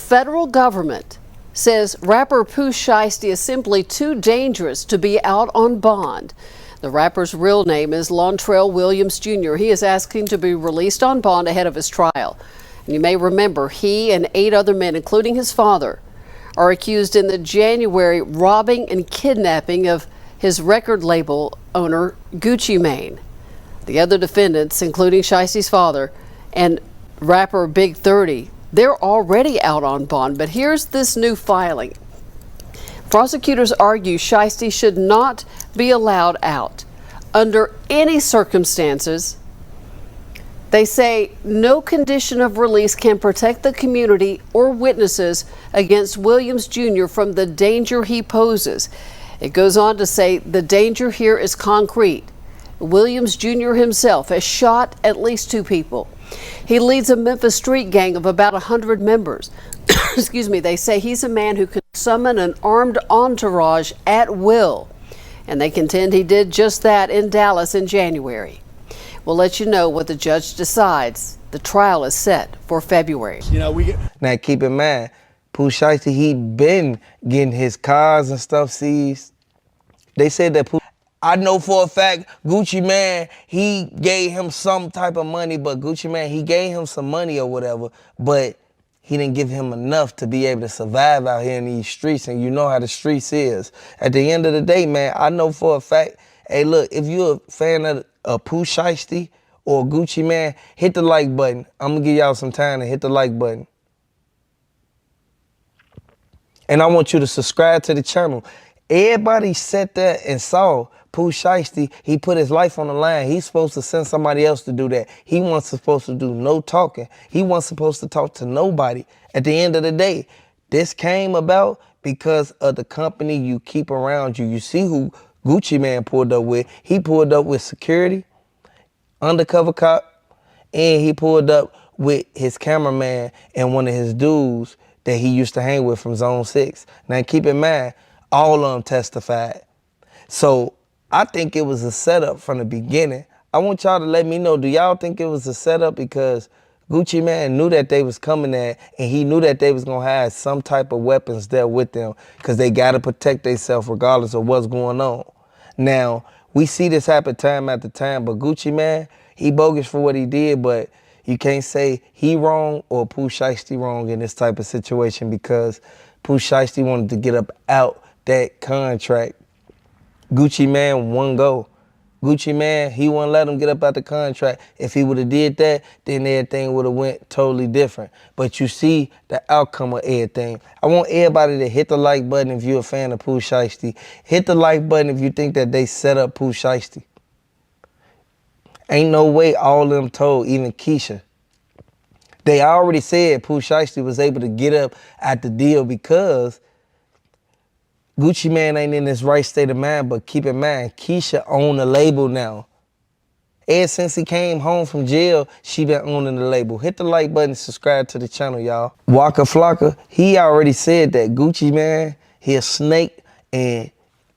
federal government says rapper Pooh Shiesty is simply too dangerous to be out on bond. The rapper's real name is Lontrell Williams Jr. He is asking to be released on bond ahead of his trial. And you may remember he and 8 other men, including his father, are accused in the January robbing and kidnapping of his record label owner, Gucci Mane. The other defendants, including Shiesty's father and rapper Big 30, they're already out on bond. But here's this new filing. Prosecutors argue Shiesty should not be allowed out under any circumstances. They say no condition of release can protect the community or witnesses against Williams Jr. from the danger he poses. It goes on to say the danger here is concrete. Williams Jr. himself has shot at least 2 people. He leads a Memphis street gang of about 100 members. Excuse me, they say he's a man who can summon an armed entourage at will. And they contend he did just that in Dallas in January. We'll let you know what the judge decides. The trial is set for February. Now keep in mind, Pooh Shiesty, he been getting his cars and stuff seized. They said that Pooh, I know for a fact, Gucci Mane, he gave him some type of money, but Gucci Mane, he gave him some money or whatever, but he didn't give him enough to be able to survive out here in these streets, and you know how the streets is. At the end of the day, man, I know for a fact, hey, look, if you're a fan of Pooh Shiesty or Gucci Mane, hit the like button. I'm going to give y'all some time to hit the like button. And I want you to subscribe to the channel. Everybody sat there and saw Pooh Shiesty. He put his life on the line. He's supposed to send somebody else to do that. He wasn't supposed to do no talking. He wasn't supposed to talk to nobody. At the end of the day, this came about because of the company you keep around you. You see who Gucci Mane pulled up with. He pulled up with security, undercover cop, and he pulled up with his cameraman and one of his dudes that he used to hang with from Zone 6. Now keep in mind, all of them testified. So I think it was a setup from the beginning. I want y'all to let me know, do y'all think it was a setup because Gucci Mane knew that they was coming there and he knew that they was gonna have some type of weapons there with them because they gotta protect themselves regardless of what's going on. Now, we see this happen time after time, but Gucci Mane, he bogus for what he did, but you can't say he wrong or Pooh Shiesty wrong in this type of situation because Pooh Shiesty wanted to get up out that contract. Gucci Mane won't go. Gucci Mane, he wouldn't let him get up out the contract. If he would have did that, then everything would have went totally different. But you see the outcome of everything. I want everybody to hit the like button if you're a fan of Pooh Shiesty. Hit the like button if you think that they set up Pooh Shiesty. Ain't no way all of them told, even Keisha. They already said Pooh Shiesty was able to get up at the deal because Gucci Mane ain't in his right state of mind, but keep in mind, Keisha own the label now. Ever since he came home from jail, she been owning the label. Hit the like button, subscribe to the channel, y'all. Waka Flocka, he already said that Gucci Mane, he a snake, and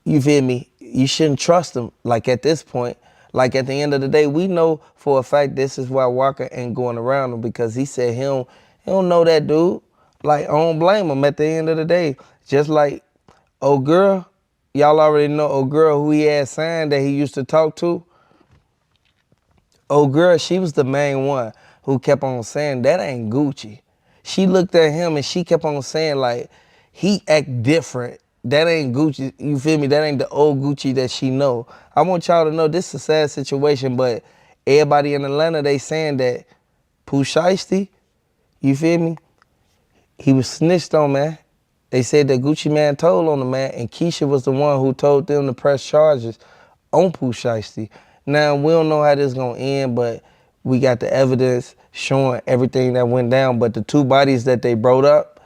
you feel me, you shouldn't trust him, like at this point. Like at the end of the day, we know for a fact this is why Waka ain't going around him because he said he don't know that dude. Like, I don't blame him at the end of the day. Just like old girl, y'all already know old girl who he had signed that he used to talk to. Old girl, she was the main one who kept on saying, that ain't Gucci. She looked at him and she kept on saying, like, he act different. That ain't Gucci, you feel me? That ain't the old Gucci that she know. I want y'all to know this is a sad situation, but everybody in Atlanta, they saying that Pooh Shiesty, you feel me? He was snitched on, man. They said that Gucci Mane told on the man, and Keisha was the one who told them to press charges on Pooh Shiesty. Now, we don't know how this is going to end, but we got the evidence showing everything that went down. But the 2 bodies that they brought up,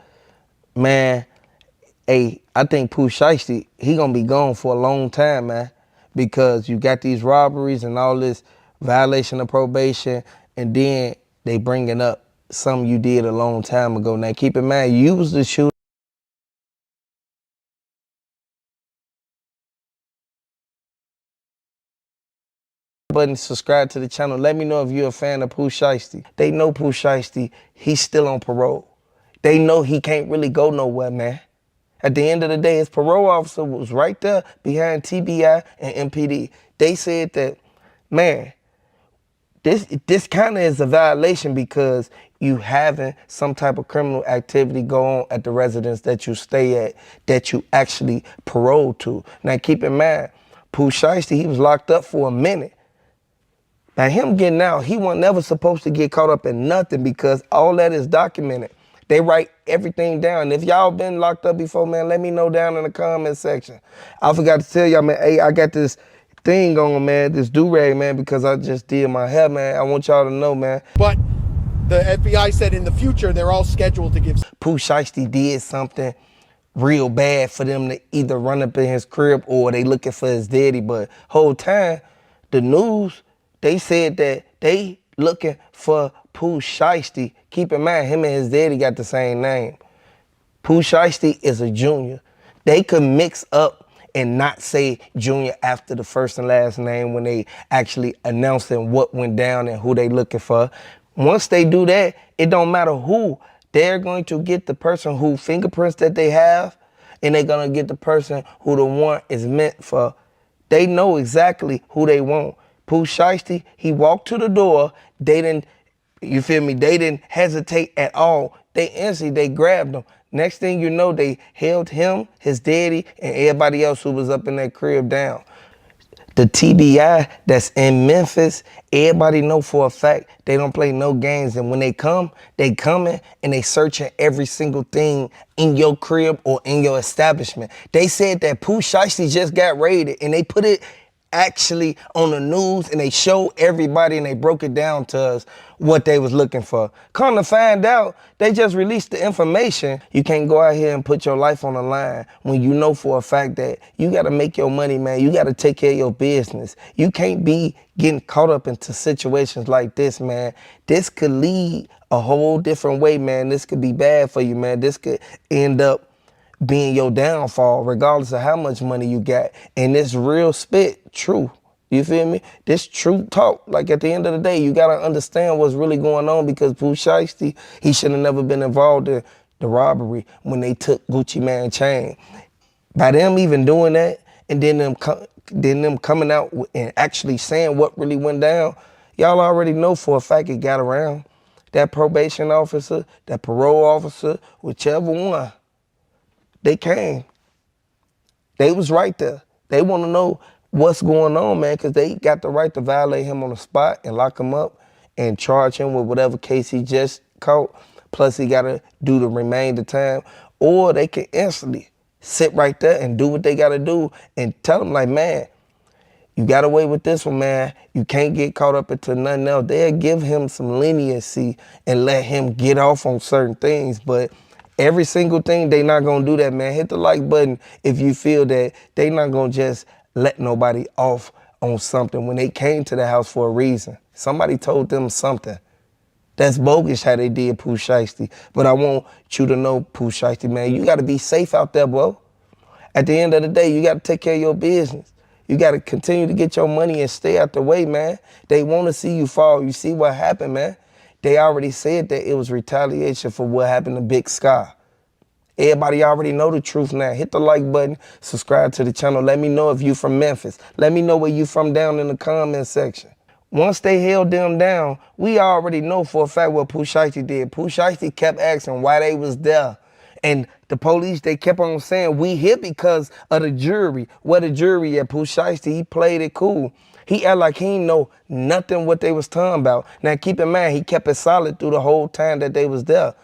man, hey, I think Pooh Shiesty, he going to be gone for a long time, man, because you got these robberies and all this violation of probation, and then they bringing up something you did a long time ago. Now, keep in mind, you was the shooter. Button, subscribe to the channel. Let me know if you're a fan of Pooh Shiesty. They know Pooh Shiesty, he's still on parole. They know he can't really go nowhere, man. At the end of the day, his parole officer was right there behind TBI and MPD. They said that, man, this kind of is a violation because you having some type of criminal activity go on at the residence that you stay at, that you actually paroled to. Now keep in mind, Pooh Shiesty, he was locked up for a minute. Now him getting out, he wasn't never supposed to get caught up in nothing because all that is documented. They write everything down. If y'all been locked up before, man, let me know down in the comment section. I forgot to tell y'all, man, hey, I got this thing on, man, this do-rag, man, because I just did my hair, man. I want y'all to know, man. But the FBI said in the future, they're all scheduled to give. Pooh Shiesty did something real bad for them to either run up in his crib or they looking for his daddy. But whole time, the news, they said that they looking for Pooh Shiesty. Keep in mind, him and his daddy got the same name. Pooh Shiesty is a junior. They could mix up and not say junior after the first and last name when they actually announcing what went down and who they looking for. Once they do that, it don't matter who. They're going to get the person who fingerprints that they have, and they're gonna get the person who the warrant is meant for. They know exactly who they want. Pooh Shiesty, he walked to the door. They didn't, you feel me? They didn't hesitate at all. They instantly, they grabbed him. Next thing you know, they held him, his daddy, and everybody else who was up in that crib down. The TBI that's in Memphis, everybody know for a fact they don't play no games. And when they come, they coming and they searching every single thing in your crib or in your establishment. They said that Pooh Shiesty just got raided and they put it actually on the news and they showed everybody and they broke it down to us what they was looking for. Come to find out, they just released the information. You can't go out here and put your life on the line when you know for a fact that you gotta make your money, man. You gotta take care of your business. You can't be getting caught up into situations like this, man. This could lead a whole different way, man. This could be bad for you, man. This could end up being your downfall, regardless of how much money you got. And this real spit, true. You feel me? This true talk. Like at the end of the day, you gotta understand what's really going on because Pooh Shiesty, he should have never been involved in the robbery when they took Gucci Mane chain. By them even doing that, and then them coming out and actually saying what really went down, y'all already know for a fact it got around. That probation officer, that parole officer, whichever one, they came. They was right there. They want to know what's going on, man, because they got the right to violate him on the spot and lock him up and charge him with whatever case he just caught. Plus, he got to do the remainder time. Or they can instantly sit right there and do what they got to do and tell them, like, man, you got away with this one, man. You can't get caught up into nothing else. They'll give him some leniency and let him get off on certain things. But every single thing, they not going to do that, man. Hit the like button if you feel that they not going to just let nobody off on something when they came to the house for a reason. Somebody told them something. That's bogus how they did Pooh Shiesty. But I want you to know, Pooh Shiesty, man, you got to be safe out there, bro. At the end of the day, you got to take care of your business. You got to continue to get your money and stay out the way, man. They want to see you fall. You see what happened, man. They already said that it was retaliation for what happened to Big Sky. Everybody already know the truth now. Hit the like button, subscribe to the channel. Let me know if you from Memphis. Let me know where you from down in the comment section. Once they held them down, we already know for a fact what Pooh Shiesty did. Pooh Shiesty kept asking why they was there. And the police, they kept on saying, we here because of the jury. Where the jury at? Pooh Shiesty, he played it cool. He act like he ain't know nothing what they was talking about. Now, keep in mind, he kept it solid through the whole time that they was there.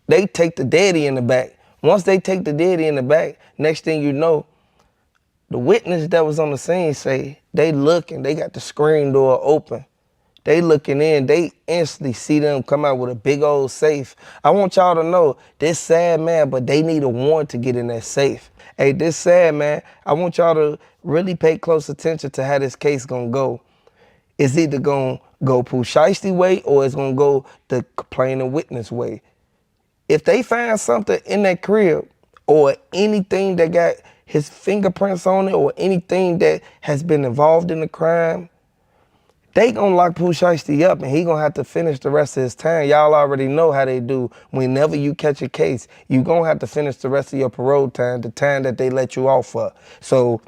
They take the daddy in the back. Once they take the daddy in the back, next thing you know, the witness that was on the scene say, they looking, they got the screen door open. They looking in, they instantly see them come out with a big old safe. I want y'all to know, this sad, man, but they need a warrant to get in that safe. Hey, this sad, man, I want y'all to really pay close attention to how this case gonna go. It's either gonna go Pooh Shiesty way or it's gonna go the complaining witness way. If they find something in that crib or anything that got his fingerprints on it or anything that has been involved in the crime, They gonna lock Pooh Shiesty up and he gonna have to finish the rest of his time. Y'all already know how they do. Whenever you catch a case, you gonna have to finish the rest of your parole time, the time that they let you off for. So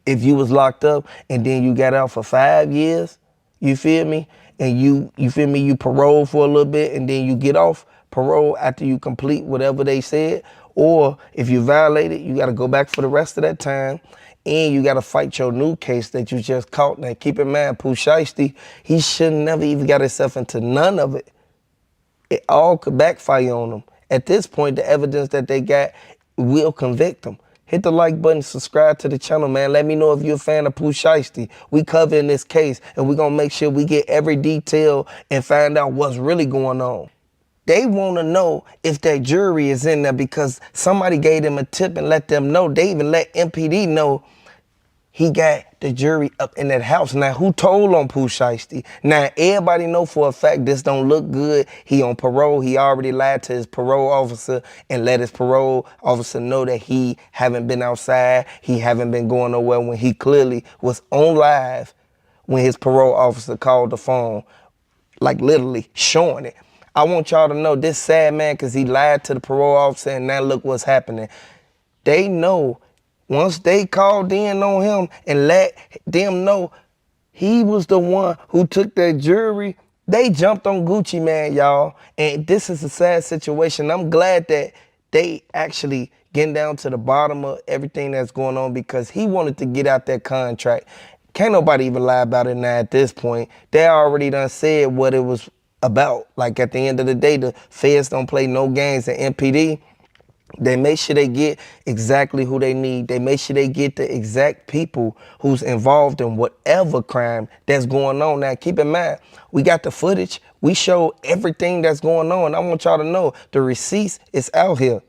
if you was locked up and then you got out for 5 years, you feel me? And you feel me, you parole for a little bit and then you get off parole after you complete whatever they said. Or if you violate it, you gotta go back for the rest of that time and you gotta fight your new case that you just caught. Now keep in mind, Pooh Shiesty, he should never even got himself into none of it. It all could backfire on him. At this point, the evidence that they got will convict him. Hit the like button, subscribe to the channel, man. Let me know if you're a fan of Pooh Shiesty. We covering this case, and we're going to make sure we get every detail and find out what's really going on. They want to know if that jury is in there because somebody gave them a tip and let them know. They even let MPD know he got the jury up in that house. Now, who told on Pooh Shiesty? Now, everybody know for a fact this don't look good. He on parole. He already lied to his parole officer and let his parole officer know that he haven't been outside. He haven't been going nowhere when he clearly was on live when his parole officer called the phone, like literally showing it. I want y'all to know this sad man because he lied to the parole officer and now look what's happening. They know once they called in on him and let them know he was the one who took that jury, they jumped on Gucci Man, y'all. And this is a sad situation. I'm glad that they actually getting down to the bottom of everything that's going on because he wanted to get out that contract. Can't nobody even lie about it now at this point. They already done said what it was about. Like at the end of the day, the feds don't play no games at MPD. They make sure they get exactly who they need. They make sure they get the exact people who's involved in whatever crime that's going on. Now, keep in mind, we got the footage. We show everything that's going on. I want y'all to know the receipts is out here.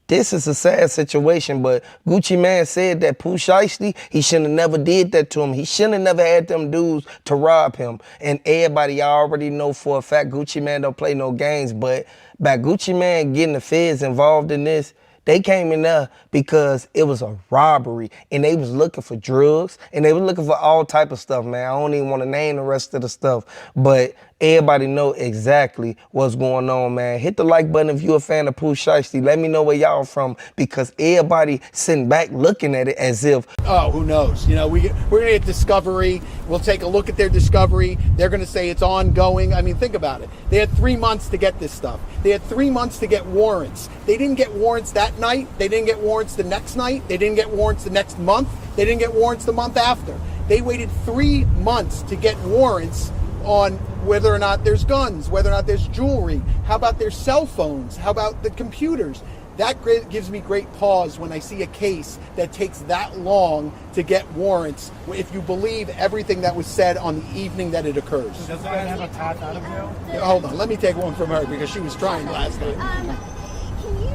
This is a sad situation, but Gucci Man said that Pooh Shiesty, he shouldn't have never did that to him. He shouldn't have never had them dudes to rob him. And everybody already know for a fact Gucci Man don't play no games, but by Gucci Man getting the feds involved in this, they came in there because it was a robbery and they was looking for drugs and they were looking for all type of stuff, man. I don't even want to name the rest of the stuff, but everybody know exactly what's going on, man. Hit the like button if you're a fan of Pooh Shiesty. Let me know where y'all from because everybody sitting back looking at it as if, oh, who knows? You know, we're going to get discovery. We'll take a look at their discovery. They're going to say it's ongoing. I mean, think about it. They had 3 months to get this stuff. They had 3 months to get warrants. They didn't get warrants that night. They didn't get warrants the next night. They didn't get warrants the next month. They didn't get warrants the month after. They waited 3 months to get warrants on whether or not there's guns, whether or not there's jewelry. How about their cell phones? How about the computers? That gives me great pause when I see a case that takes that long to get warrants, if you believe everything that was said on the evening that it occurs. Does that have a path out of jail? Hold on, let me take one from her because she was trying last night. Can you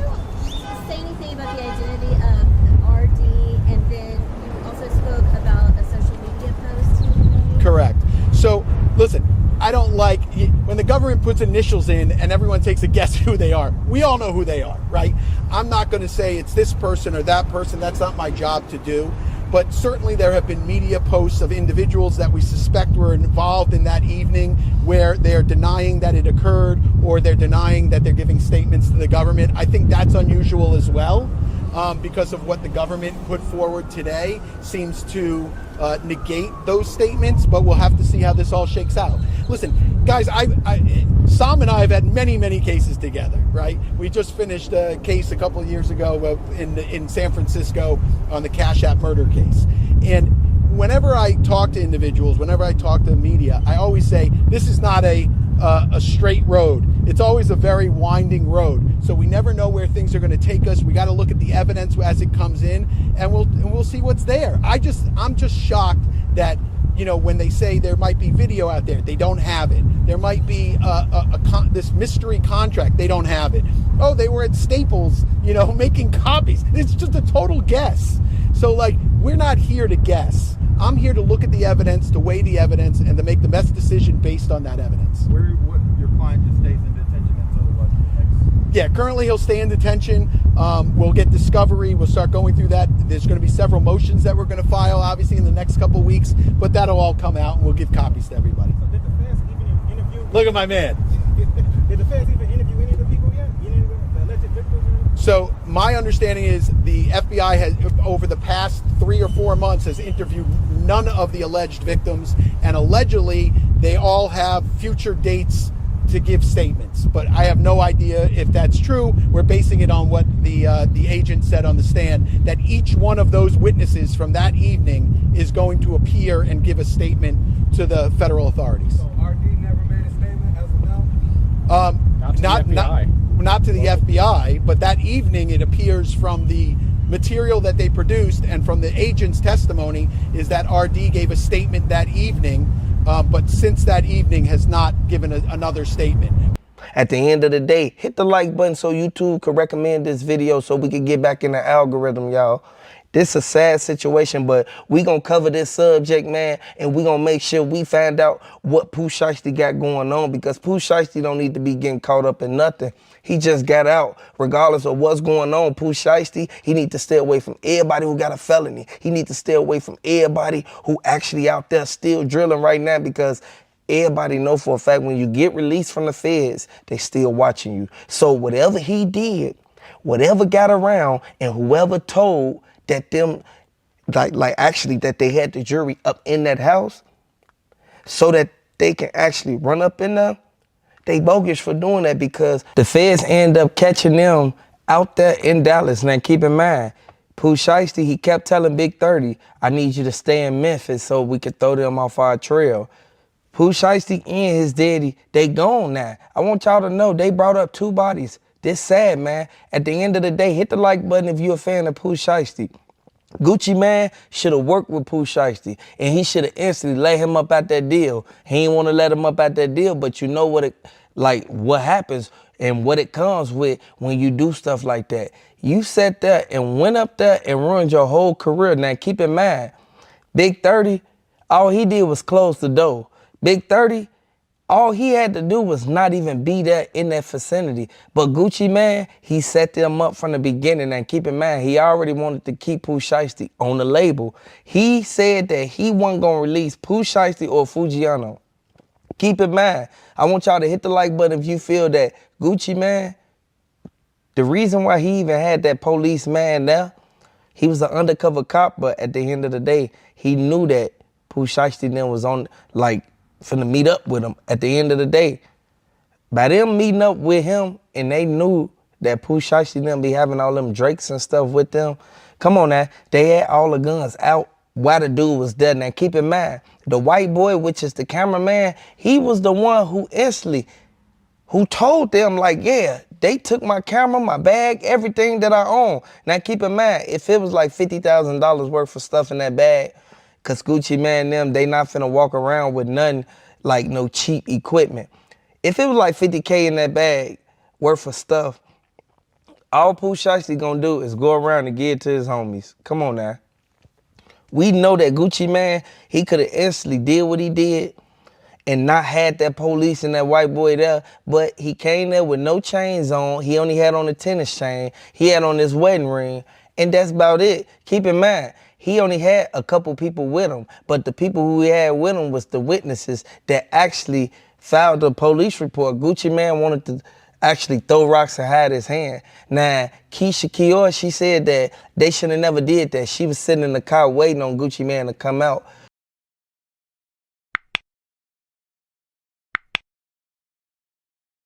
say anything about the identity of RD, and then you also spoke about a social media post? Correct. So, listen, I don't like when the government puts initials in and everyone takes a guess who they are. We all know who they are, right? I'm not going to say it's this person or that person. That's not my job to do. But certainly there have been media posts of individuals that we suspect were involved in that evening where they're denying that it occurred or they're denying that they're giving statements to the government. I think that's unusual as well. Because of what the government put forward today seems to negate those statements, but we'll have to see how this all shakes out. Listen, guys, Sam and I have had many cases together, right? We just finished a case a couple of years ago in San Francisco on the Cash App murder case. And whenever I talk to individuals, whenever I talk to media, I always say this is not a straight road. It's always a very winding road. So we never know where things are going to take us. We got to look at the evidence as it comes in, and we'll see what's there. I'm just shocked that, you know, when they say there might be video out there, they don't have it. There might be this mystery contract, they don't have it. Oh, they were at Staples, you know, making copies. It's just a total guess. So, like, we're not here to guess. I'm here to look at the evidence, to weigh the evidence, and to make the best decision based on that evidence. Your client just stays in detention until what? Yeah, currently he'll stay in detention We'll get discovery. We'll start going through that. There's going to be several motions that we're going to file, obviously, in the next couple of weeks, but that'll all come out and we'll give copies to everybody. So did the feds even interview? Look at my man. Did the feds even interview any of the people yet? Any of the alleged victims? So my understanding is the FBI has, over the past 3 or 4 months, has interviewed none of the alleged victims, and allegedly they all have future dates to give statements. But I have no idea if that's true. We're basing it on what the agent said on the stand, that each one of those witnesses from that evening is going to appear and give a statement to the federal authorities. So RD never made a statement as of now? Not to the FBI, but that evening it appears from the material that they produced and from the agent's testimony is that RD gave a statement that evening, but since that evening has not given another statement. At the end of the day, hit the like button so YouTube can recommend this video so we can get back in the algorithm, y'all. This is a sad situation, but we gonna cover this subject, man, and we gonna make sure we find out what Pooh Shiesty got going on, because Pooh Shiesty don't need to be getting caught up in nothing. He just got out. Regardless of what's going on, Pooh Shiesty, he need to stay away from everybody who got a felony. He need to stay away from everybody who actually out there still drilling right now, because everybody know for a fact when you get released from the feds, they still watching you. So whatever he did, whatever got around, and whoever told that them, like actually that they had the jury up in that house so that they can actually run up in there, they bogus for doing that, because the feds end up catching them out there in Dallas. Now keep in mind, Pooh Shiesty, he kept telling Big 30, I need you to stay in Memphis so we could throw them off our trail. Pooh Shiesty and his daddy, they gone now. I want y'all to know they brought up 2 bodies. This sad, man. At the end of the day, hit the like button if you're a fan of Pooh Shiesty. Gucci man should have worked with Pooh Shiesty, and he should have instantly let him up out that deal. He didn't want to let him up out that deal, but you know what happens and what it comes with when you do stuff like that. You sat there and went up there and ruined your whole career. Now keep in mind, Big 30, all he did was close the door. Big 30, all he had to do was not even be there in that vicinity. But Gucci man, he set them up from the beginning. And keep in mind, he already wanted to keep Pooh Shiesty on the label. He said that he wasn't going to release Pooh Shiesty or Fujiano. Keep in mind, I want y'all to hit the like button if you feel that Gucci man, the reason why he even had that police man there, he was an undercover cop, but at the end of the day, he knew that Pooh Shiesty then was on, finna meet up with him. At the end of the day, by them meeting up with him, and they knew that Pooh Shiesty them be having all them Drakes and stuff with them. Come on now, they had all the guns out while the dude was dead. Now keep in mind, the white boy, which is the cameraman, he was the one who told them like, yeah, they took my camera, my bag, everything that I own. Now keep in mind, if it was like $50,000 worth of stuff in that bag, cause Gucci man them, they not finna walk around with nothing like no cheap equipment. If it was like 50K in that bag worth of stuff, all Pooh Shiesty gonna do is go around and give it to his homies. Come on now. We know that Gucci man, he could have instantly did what he did and not had that police and that white boy there, but he came there with no chains on. He only had on a tennis chain. He had on his wedding ring, and that's about it. Keep in mind, he only had a couple people with him, but the people who he had with him was the witnesses that actually filed a police report. Gucci man wanted to actually throw rocks and hide his hand. Now, Keisha Kior, she said that they should have never did that. She was sitting in the car waiting on Gucci man to come out